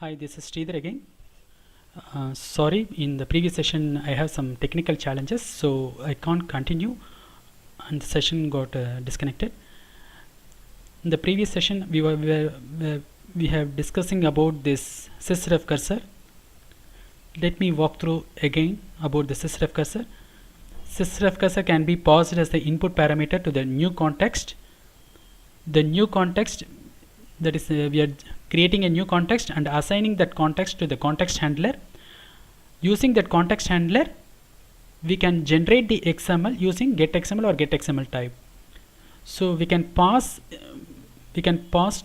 Hi, this is Sridhar again. Sorry, in the previous session I have some technical challenges, so I can't continue and the session got disconnected. In the previous session we have discussing about this sysref cursor. Let me walk through again about the sysref cursor. Sysref cursor can be passed as the input parameter to the new context. The new context, that is we are creating a new context and assigning that context to the context handler. Using that context handler we can generate the XML using getXML or getXMLType. So we can pass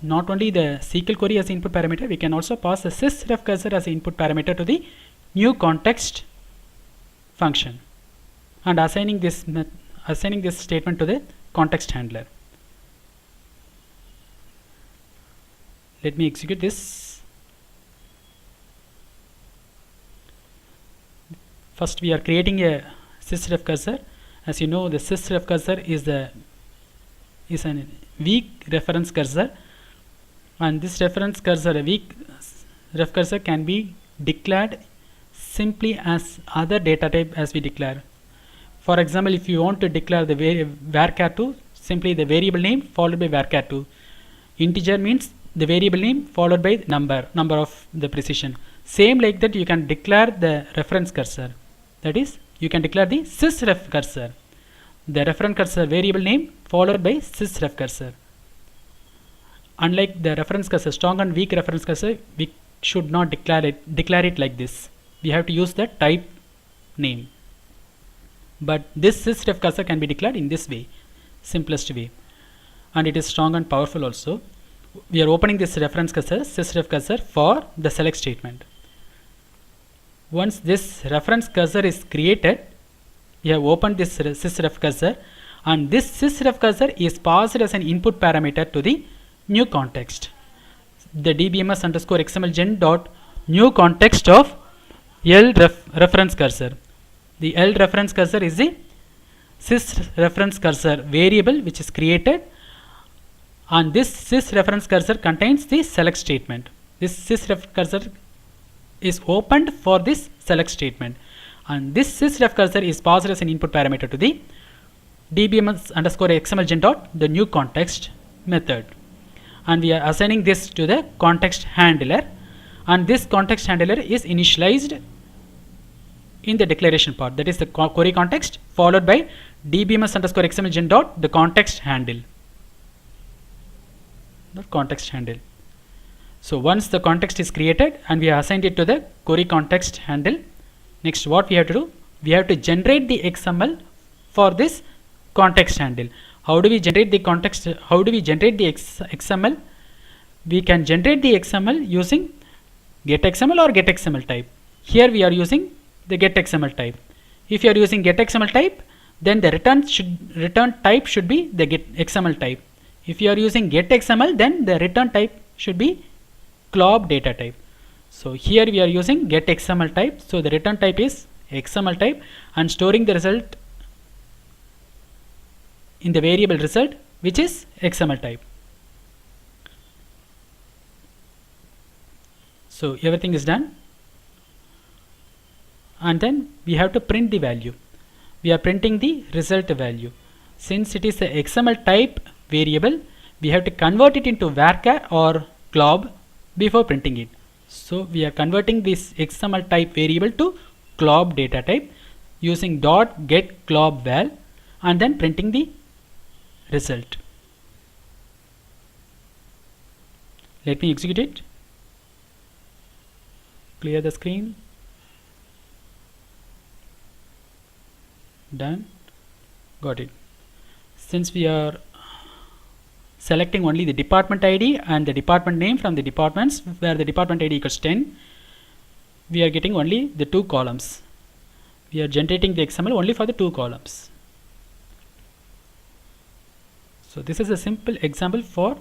not only the SQL query as input parameter, we can also pass the sysref cursor as input parameter to the new context function and assigning this statement to the context handler. Let me execute this. First we are creating a sysref cursor. As you know, the sysref cursor is a weak reference cursor, and this reference cursor, a weak ref cursor, can be declared simply as other data type as we declare. For example, if you want to declare the varchar2, simply the variable name followed by varchar2. Integer means the variable name followed by number of the precision. Same like that you can declare the reference cursor, that is you can declare the sysref cursor, the reference cursor variable name followed by sysref cursor. Unlike the reference cursor, strong and weak reference cursor, we should not declare it like this. We have to use the type name, but this sysref cursor can be declared in this way, simplest way, and it is strong and powerful also. We are opening this reference cursor, sysref cursor, for the select statement. Once this reference cursor is created, we have opened this sysref cursor, and this sysref cursor is passed as an input parameter to the new context, the DBMS underscore XMLGEN dot new context of reference cursor. The reference cursor is the sysreference cursor variable which is created, and this sysreference cursor contains the select statement. This sysref cursor is opened for this select statement, and this sysref cursor is passed as an input parameter to the DBMS underscore XMLGEN dot the new context method, and we are assigning this to the context handler, and this context handler is initialized in the declaration part, that is the query context followed by DBMS underscore XMLGEN dot the context handle. So once the context is created and we have assigned it to the query context handle, next what we have to do, we have to generate the XML for this context handle. How do we generate the context? How do we generate the XML? We can generate the XML using getXML or getXMLType. Here we are using the getXMLType. If you are using getXMLType, then the return type should be the getXMLType. If you are using getXML, then the return type should be CLOB data type. So here we are using getXMLType, so the return type is XMLType, and storing the result in the variable result, which is XMLType. So everything is done, and then we have to print the value. We are printing the result value. Since it is the XMLType variable, we have to convert it into varchar or CLOB before printing it. So we are converting this XMLType variable to CLOB data type using dot get CLOB val, and then printing the result. Let me execute it. Clear the screen. Done. Got it. Since we are selecting only the department ID and the department name from the departments where the department ID equals 10, we are getting only the 2 columns. We are generating the XML only for the 2 columns. So this is a simple example for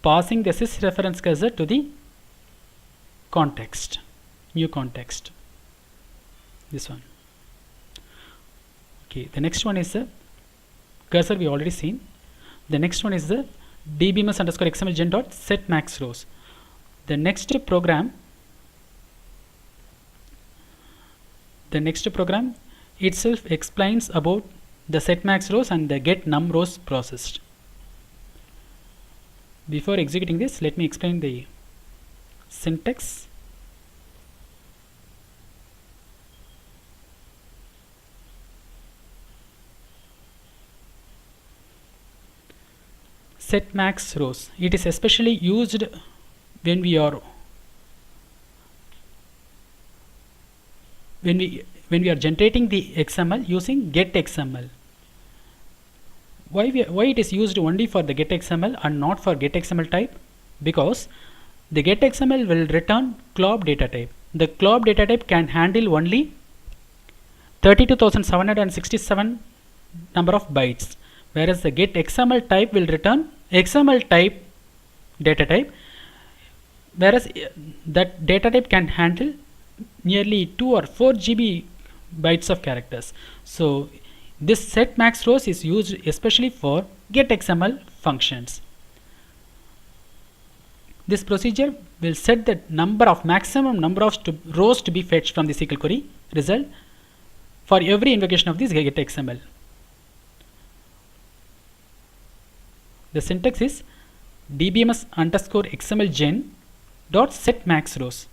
passing the sysreference cursor to the context, new context. This one. Okay, the next one is the cursor we already seen. The next one is the DBMS underscore XMLGEN dot set max rows. The next program The next program itself explains about the set max rows and the get num rows process. Before executing this, let me explain the syntax. Set max rows. It is especially used when we are generating the XML using get XML. Why it is used only for the get XML and not for get XML type? Because the get XML will return CLOB data type. The CLOB data type can handle only 32,767 number of bytes, whereas the get XML type will return XML type data type, whereas that data type can handle nearly 2 or 4 GB bytes of characters. So this set max rows is used especially for get XML functions. This procedure will set the maximum number of rows to be fetched from the SQL query result for every invocation of this get XML. The syntax is DBMS underscore XMLGEN dot set max rows.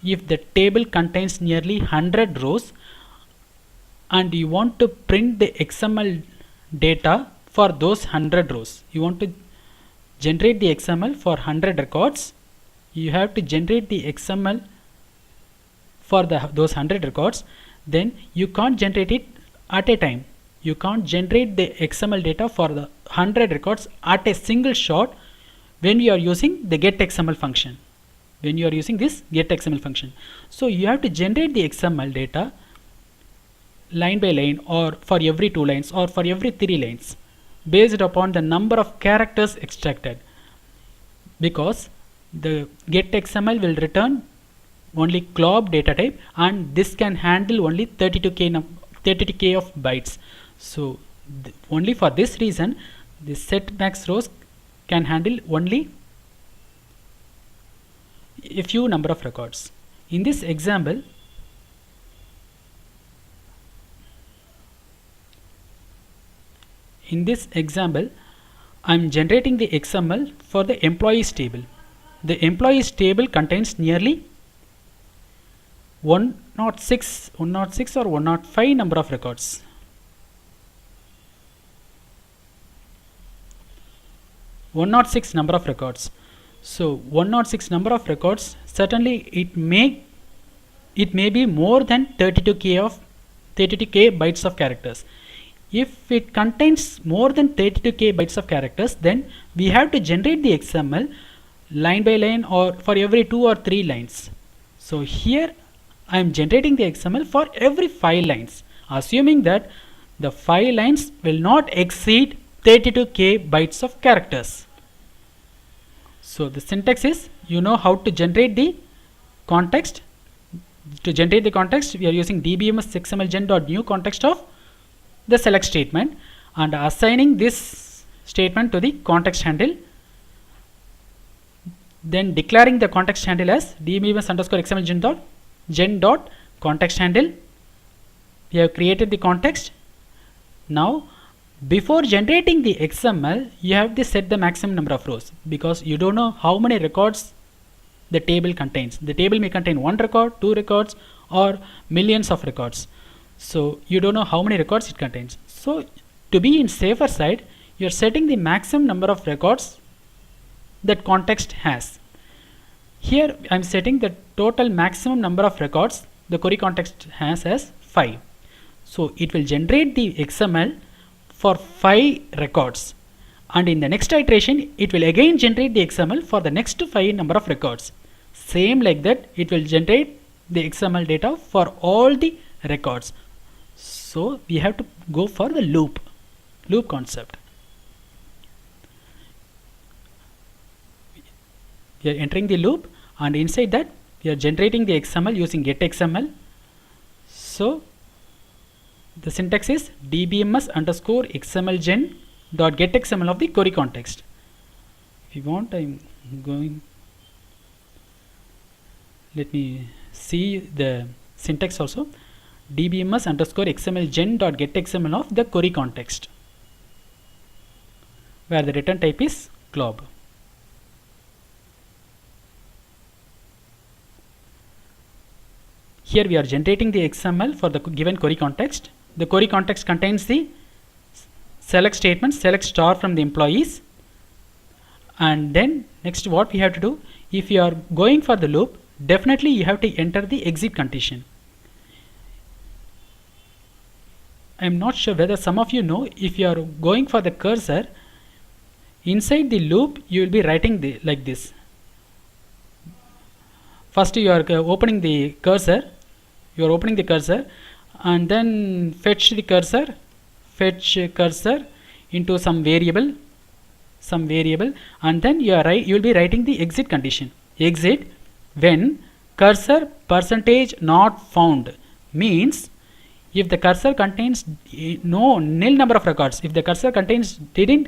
If the table contains nearly 100 rows and you want to print the XML data for those 100 rows, you want to generate the XML for 100 records, you have to generate the XML for those 100 records. Then you can't generate it at a time. You can't generate the XML data for the 100 records at a single shot when you are using the get XML function. When you are using this get XML function, so you have to generate the XML data line by line, or for every 2 lines, or for every 3 lines, based upon the number of characters extracted, because the get XML will return only CLOB data type, and this can handle only 32K of bytes. So only for this reason the set max rows can handle only a few number of records. In this example, I am generating the XML for the employees table. The employees table contains nearly 106 or 105 number of records. Number of records. So 106 number of records, certainly it may be more than 32K bytes of characters. If it contains more than 32K bytes of characters, then we have to generate the XML line by line or for every 2 or 3 lines. So here I am generating the XML for every 5 lines, assuming that the 5 lines will not exceed 32K bytes of characters. So the syntax is, you know how to generate the context. To generate the context, we are using DBMS XMLGen.new context of the select statement and assigning this statement to the context handle. Then declaring the context handle as DBMS underscore XMLGen dot context handle. We have created the context. Now before generating the XML, you have to set the maximum number of rows, because you don't know how many records the table contains. The table may contain 1 record, 2 records, or millions of records. So you don't know how many records it contains. So to be in safer side, you are setting the maximum number of records that context has. Here I am setting the total maximum number of records the query context has as 5. So it will generate the XML for 5 records, and in the next iteration it will again generate the XML for the next 5 number of records. Same like that, it will generate the XML data for all the records. So we have to go for the loop concept. We are entering the loop, and inside that we are generating the XML using get XML. So the syntax is DBMS underscore XMLGen dot get XML of the query context. If you want, let me see the syntax also. DBMS underscore XMLGEN dot get XML of the query context, where the return type is CLOB. Here we are generating the XML for the given query context. The query context contains the select statement, select star from the employees, and then next what we have to do, if you are going for the loop, definitely you have to enter the exit condition. I am not sure whether some of you know, if you are going for the cursor, inside the loop you will be writing like this. First you are opening the cursor, and then fetch cursor into some variable, and then you will be writing the exit condition. Exit when cursor percentage not found, means if the cursor contains nil number of records, if the cursor contains didn't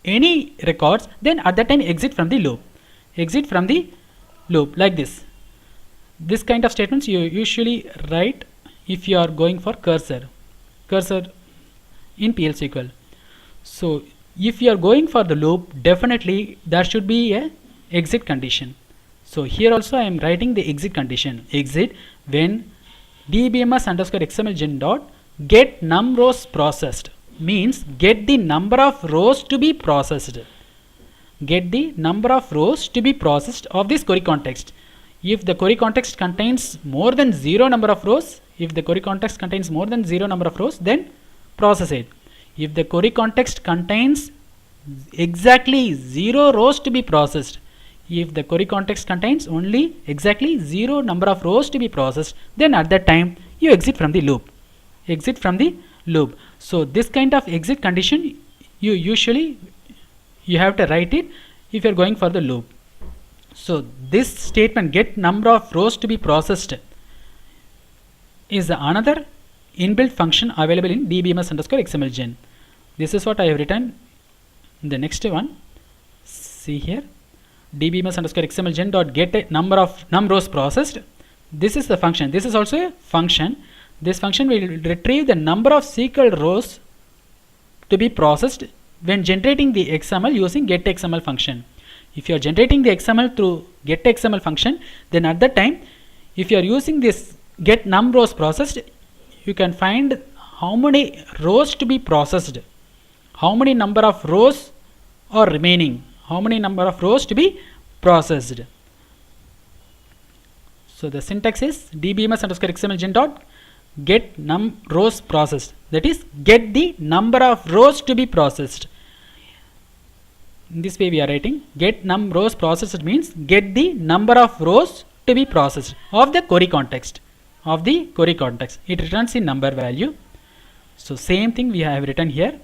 any records, then at that time exit from the loop, like this. This kind of statements you usually write if you are going for cursor in plsql. So if you are going for the loop, definitely there should be a exit condition. So here also I am writing the exit condition. Exit when DBMS underscore XMLGen dot get num rows processed, means get the number of rows to be processed. Get the number of rows to be processed of this query context. If the query context contains more than 0 number of rows, then process it. If the query context contains exactly 0 rows to be processed, if the query context contains only exactly 0 number of rows to be processed, then at that time you exit from the loop. So this kind of exit condition you have to write it if you are going for the loop. So this statement, get number of rows to be processed, is another inbuilt function available in DBMS underscore XMLGen. This is what I have written in the next one. See here, DBMS underscore XMLGen dot get a number of num rows processed. This is the function. This is also a function. This function will retrieve the number of SQL rows to be processed when generating the XML using get XML function. If you are generating the XML through get XML function, then at that time, if you are using this get num rows processed, you can find how many rows to be processed, how many number of rows are remaining, how many number of rows to be processed. So the syntax is DBMS underscore XMLGen dot get num rows processed, that is get the number of rows to be processed. In this way we are writing get num rows processed, means get the number of rows to be processed of the query context. It returns the number value. So same thing we have written here.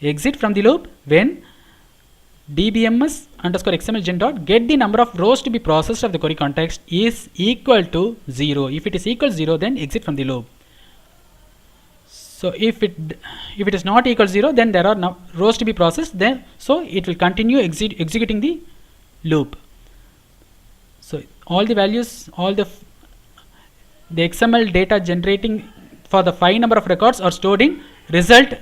Exit from the loop when DBMS underscore XMLGen dot get the number of rows to be processed of the query context is equal to 0. If it is equal to 0, then exit from the loop. So if it is not equal to 0, then there are no rows to be processed, then so it will continue executing the loop. So all the values, all the XML data generating for the 5 number of records are stored in result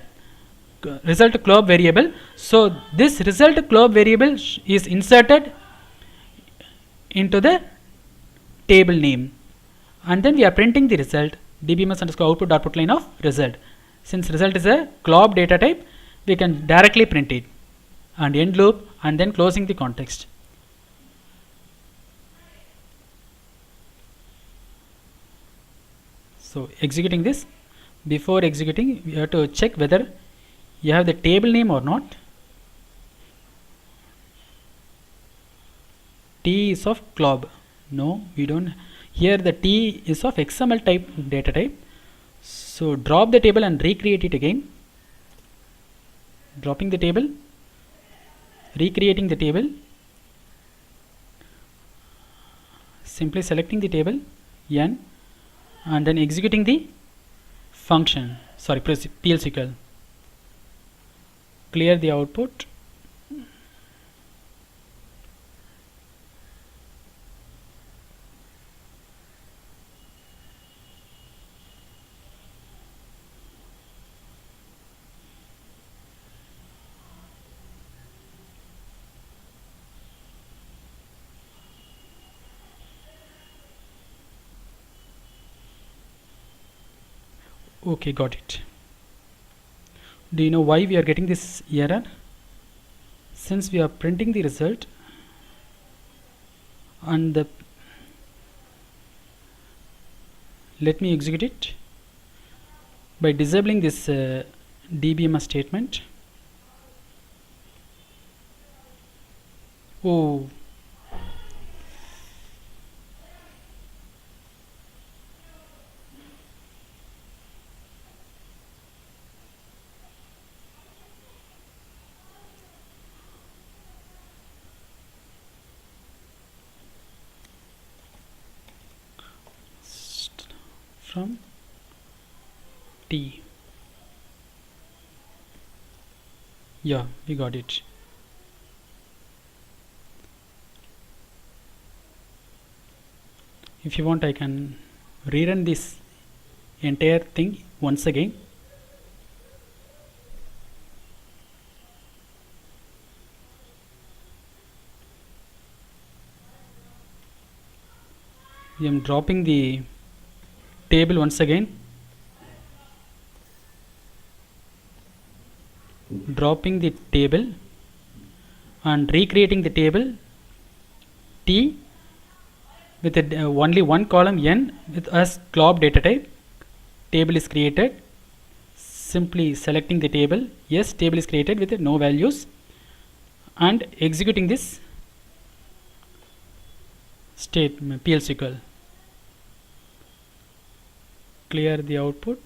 CLOB variable. So this result CLOB variable is inserted into the table name, and then we are printing the result DBMS underscore output dot put line of result. Since result is a CLOB data type, we can directly print it, and end loop, and then closing the context. So executing this, before executing we have to check whether you have the table name or not. T is of CLOB. No, we don't. Here the T is of XML type data type. So drop the table and recreate it again. Dropping the table, recreating the table, simply selecting the table N, and then executing the function, plsql. Clear the output. Okay, got it. Do you know why we are getting this error? Since we are printing the result and the let me execute it by disabling this DBMS statement. Oh, from T. Yeah, we got it. If you want, I can rerun this entire thing once again. I am dropping the table once again, dropping the table and recreating the table T with only one column N with as CLOB data type. Table is created. Simply selecting the table. Yes, table is created with no values and executing this statement plsql. Clear the output.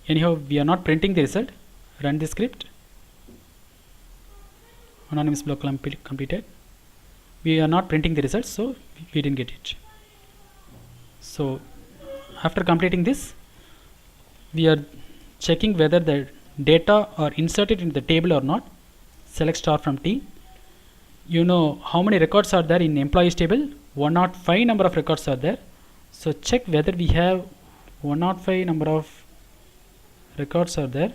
Anyhow, we are not printing the result. Run the script. Anonymous block completed. We are not printing the results, so we didn't get it. So after completing this, we are checking whether the data are inserted in the table or not. Select star from T. You know how many records are there in employees table? 105 number of records are there. So check whether we have 105 number of records are there.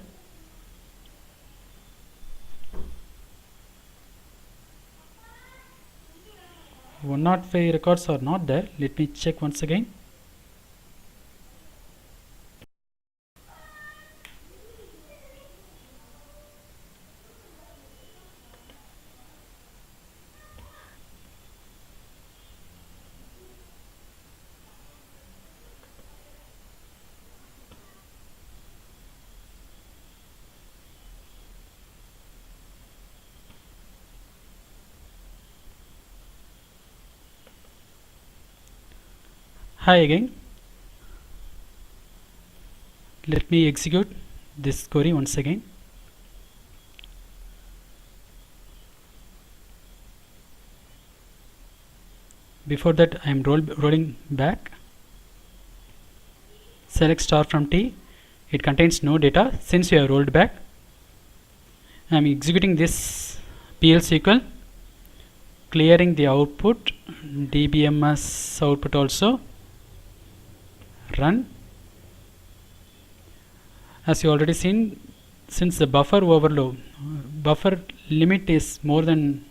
One not 5 records are not there. Let me check once again. Hi again. Let me execute this query once again. Before that, I am rolling back. Select star from T. It contains no data since we have rolled back. I am executing this plsql, clearing the output, DBMS output also. Run. As you already seen, since the buffer overload, buffer limit is more than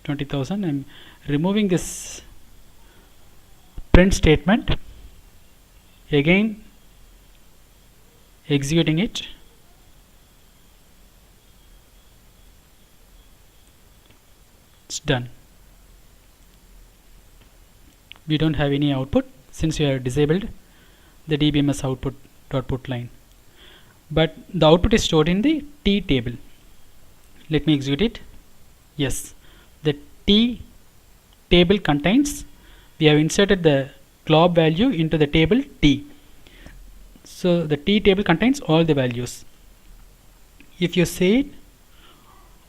20,000, I am removing this print statement, again executing it. It's done. We don't have any output since we have disabled the DBMS output line, but the output is stored in the T table. Let me execute it. Yes, the T table contains, we have inserted the CLOB value into the table T. So the T table contains all the values. If you say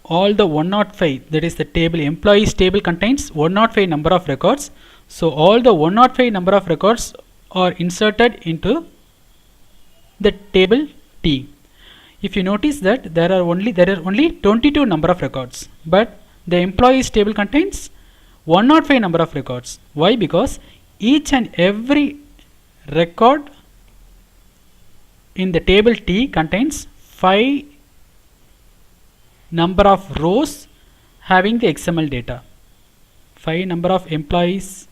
all the 105, that is the table employees table contains 105 number of records. So all the 105 number of records are inserted into the table T. If you notice that there are only 22 number of records, but the employees table contains 105 number of records. Why? Because each and every record in the table T contains 5 number of rows having the XML data, 5 number of employees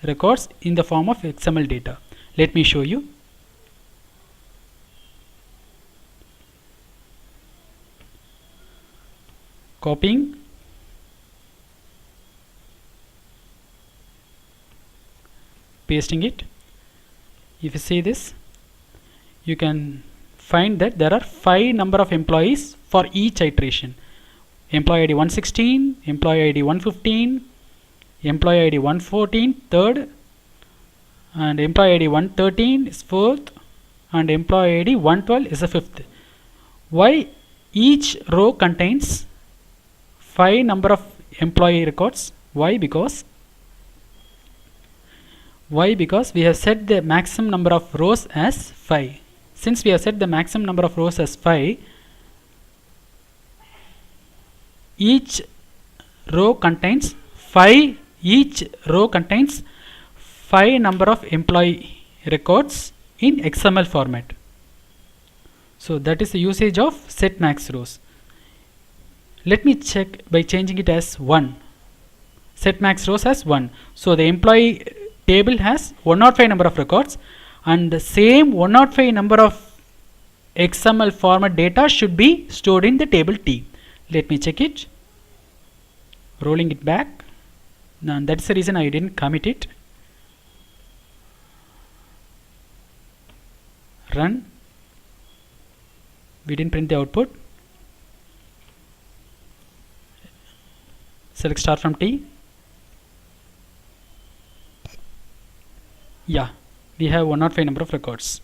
records in the form of XML data. Let me show you. copying, pasting it. If you see this, you can find that there are 5 number of employees for each iteration. Employee ID 116, employee ID 115, employee ID 114 third, and employee ID 113 is fourth, and employee ID 112 is the fifth. Why each row contains 5 number of employee records? Why? Because we have set the maximum number of rows as 5. Since we have set the maximum number of rows as 5, each row contains 5 number of employee records in XML format. So that is the usage of set max rows. Let me check by changing it as 1. Set max rows as 1. So the employee table has 105 number of records, and the same 105 number of XML format data should be stored in the table T. Let me check it. Rolling it back. Now that's the reason I didn't commit it. Run. We didn't print the output. Select start from T. Yeah, we have 105 number of records.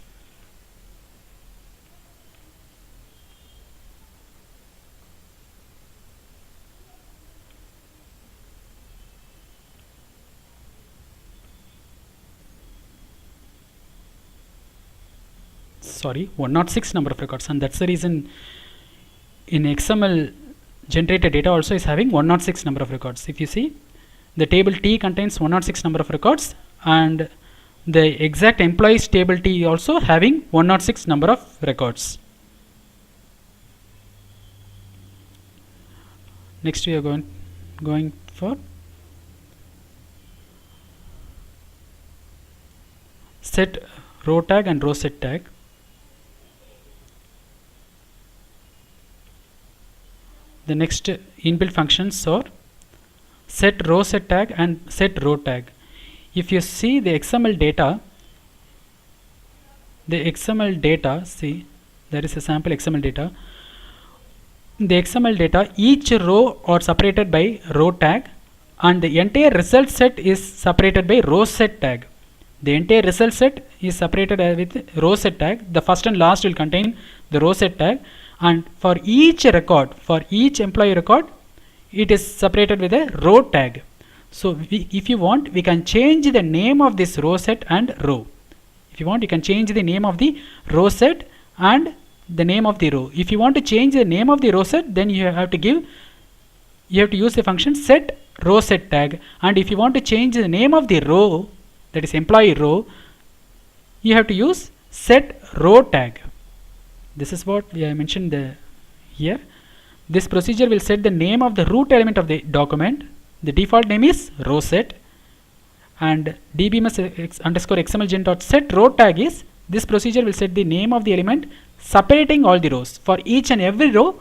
Sorry, 106 number of records, and that's the reason in XML generated data also is having 106 number of records. If you see, the table T contains 106 number of records, and the exact employees table T also having 106 number of records. Next we are going for set row tag and row set tag. The next inbuilt functions are set row set tag and set row tag. If you see the XML data, see, there is a sample XML data. The XML data, each row are separated by row tag, and the entire result set is separated by row set tag. The entire result set is separated with row set tag. The first and last will contain the row set tag, and for each record, for each employee record, it is separated with a row tag. So if you want, we can change the name of this row set and row. If you want, you can change the name of the row set and the name of the row. If you want to change the name of the row set, then you have to use the function set row set tag. And if you want to change the name of the row, that is employee row, you have to use set row tag. This is what we have mentioned here. This procedure will set the name of the root element of the document. The default name is row set, and DBMS underscore XMLGEN dot set row tag is, this procedure will set the name of the element separating all the rows. For each and every row,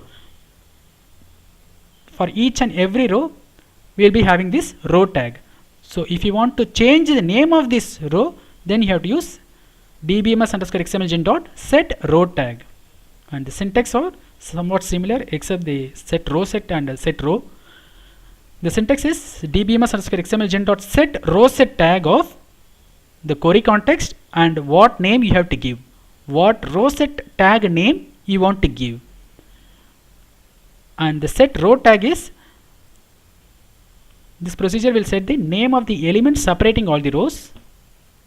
we will be having this row tag. So if you want to change the name of this row, then you have to use DBMS underscore XMLGEN dot set row tag. And the syntax are somewhat similar, except the set row set and set row. The syntax is DBMS underscore XMLGEN dot set row set tag of the query context and what name you have to give, what row set tag name you want to give. And the set row tag is, this procedure will set the name of the element separating all the rows.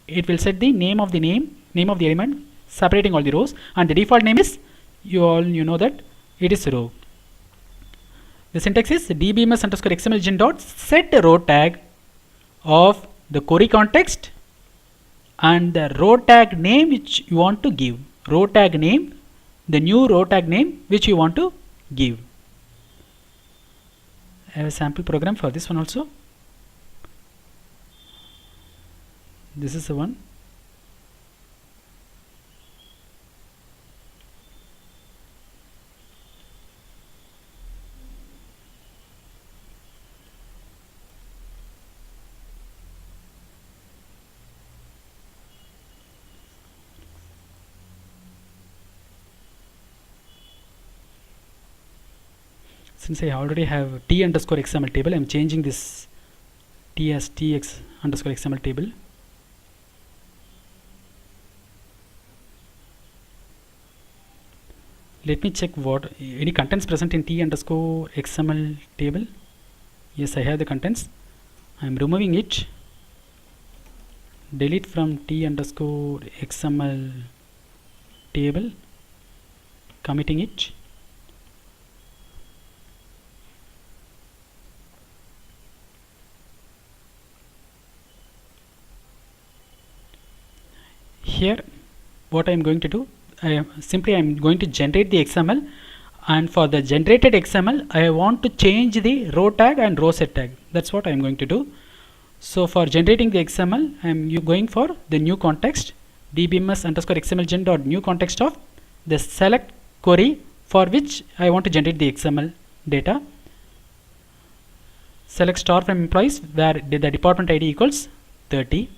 It will set the name of the element separating all the rows, and the default name is, you know that it is row. The syntax is DBMS underscore XMLGEN dot set row tag of the query context and the row tag name which you want to give. Row tag name, the new row tag name which you want to give. I have a sample program for this one also. This is the one. since I already have t underscore XML table, I'm changing this t as tx underscore XML table. Let me check what any contents present in t underscore XML table. Yes, I have the contents. I'm removing it. Delete from t underscore XML table, committing it. Here what I am going to do, I'm going to generate the XML, and for the generated XML I want to change the row tag and row set tag. That's what I am going to do. So for generating the XML, I am going for the new context, DBMS underscore XMLGEN dot new context of the select query for which I want to generate the XML data. Select star from employees where the department ID equals 30.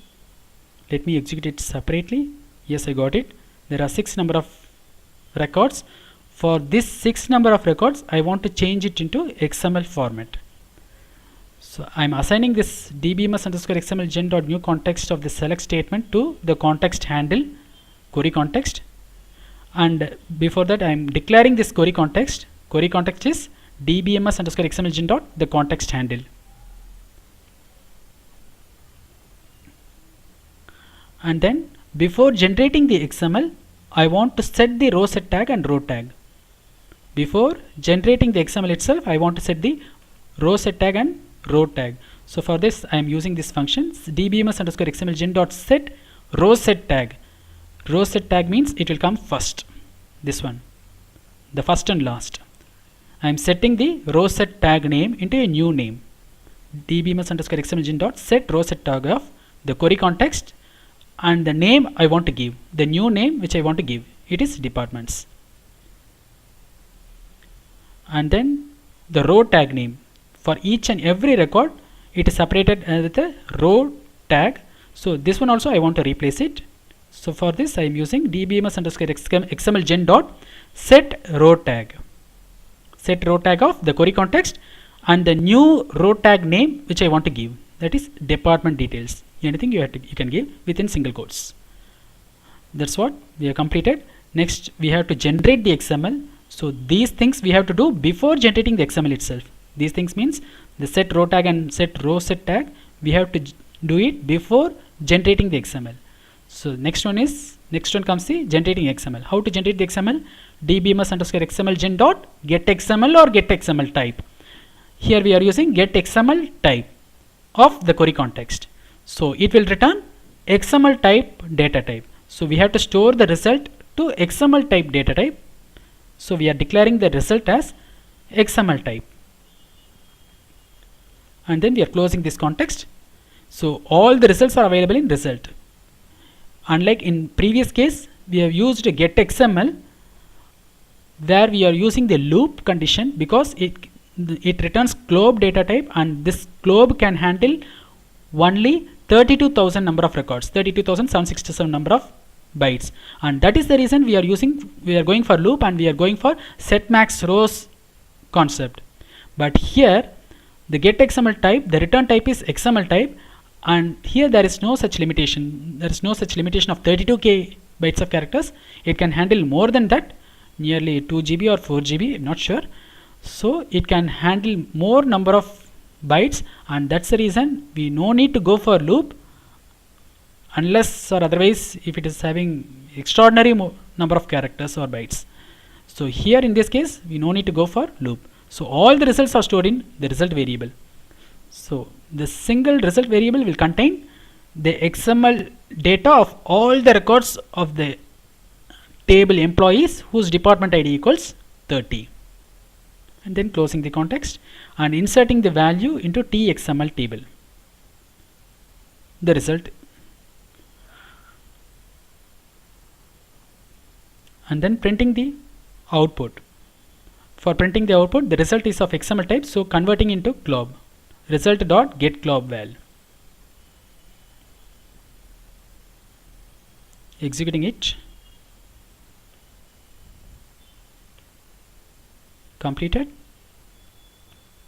Let me execute it separately. Yes, I got it. There are 6 number of records. For this 6 number of records, I want to change it into XML format. So I'm assigning this DBMS underscore XMLGEN dot new context of the select statement to the context handle, query context. And before that, I'm declaring this query context. Query context is DBMS underscore XMLGEN dot the context handle. And then before generating the XML, I want to set the row set tag and row tag. Before generating the XML itself, I want to set the row set tag and row tag. So for this, I am using this function DBMS underscore XMLGEN dot set row set tag. Row set tag means it will come first. This one, the first and last. I am setting the row set tag name into a new name. DBMS underscore XMLGEN dot set row set tag of the query context, and the name I want to give, the new name which I want to give, it is departments. And then the row tag name, for each and every record it is separated with a row tag. So this one also I want to replace it. So for this I am using DBMS underscore XMLGEN dot set row tag. Set row tag of the query context and the new row tag name which I want to give, that is department details. Anything you can give within single quotes. That's what we have completed. Next we have to generate the XML. So these things we have to do before generating the XML itself. These things means the set row tag and set row set tag, we have to do it before generating the XML. So next one comes the generating XML. How to generate the XML? DBMS underscore XMLGEN dot get XML or get XML type. Here we are using get XML type of the query context. So it will return XML type data type. So we have to store the result to XML type data type. So we are declaring the result as XML type. And then we are closing this context. So all the results are available in result. Unlike in previous case, we have used a get XML where we are using the loop condition because it returns CLOB data type, and this CLOB can handle only 32,000 number of records, 32,767 number of bytes, and that is the reason we are going for loop and we are going for set max rows concept. But here the get XML type, the return type is XML type, and here there is no such limitation. There is no such limitation of 32k bytes of characters. It can handle more than that, nearly 2 GB or 4 GB, I'm not sure. So it can handle more number of bytes, and that's the reason we no need to go for loop unless or otherwise if it is having extraordinary number of characters or bytes. So here in this case we no need to go for loop. So all the results are stored in the result variable. So the single result variable will contain the XML data of all the records of the table employees whose department ID equals 30. And then closing the context and inserting the value into tXML table. The result. And then printing the output. For printing the output, the result is of XML type, so converting into CLOB. Result.getCLOB val. Executing it. Completed.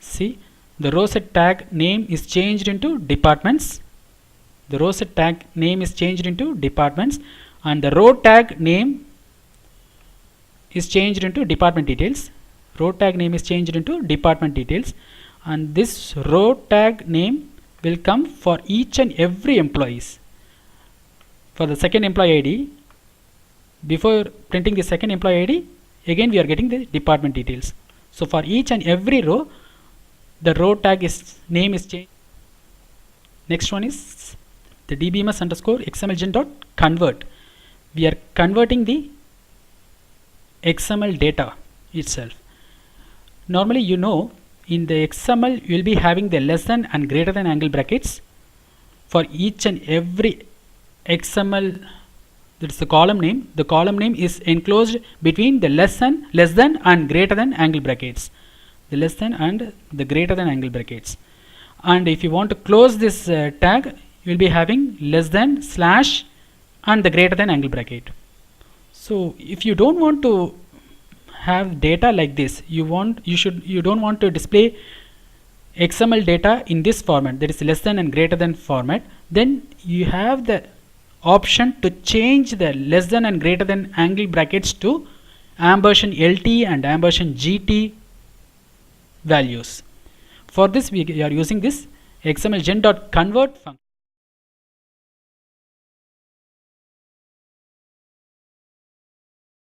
See, the row set tag name is changed into departments. The row set tag name is changed into departments, and the row tag name is changed into department details. Row tag name is changed into department details, and this row tag name will come for each and every employees. For the second employee ID, before printing the second employee ID, again we are getting the department details. So for each and every row, the row tag name is changed. Next one is the DBMS underscore XMLGEN dot convert. We are converting the XML data itself. Normally, you know, in the XML you will be having the less than and greater than angle brackets for each and every XML. That's the column name. The column name is enclosed between the less than and greater than angle brackets. The less than and the greater than angle brackets. And if you want to close this tag, you will be having less than slash and the greater than angle bracket. So if you don't want to have data like this, you don't want to display XML data in this format, that is less than and greater than format, then you have the option to change the less than and greater than angle brackets to &LT and &GT values. For this we are using this XMLGEN.convert function.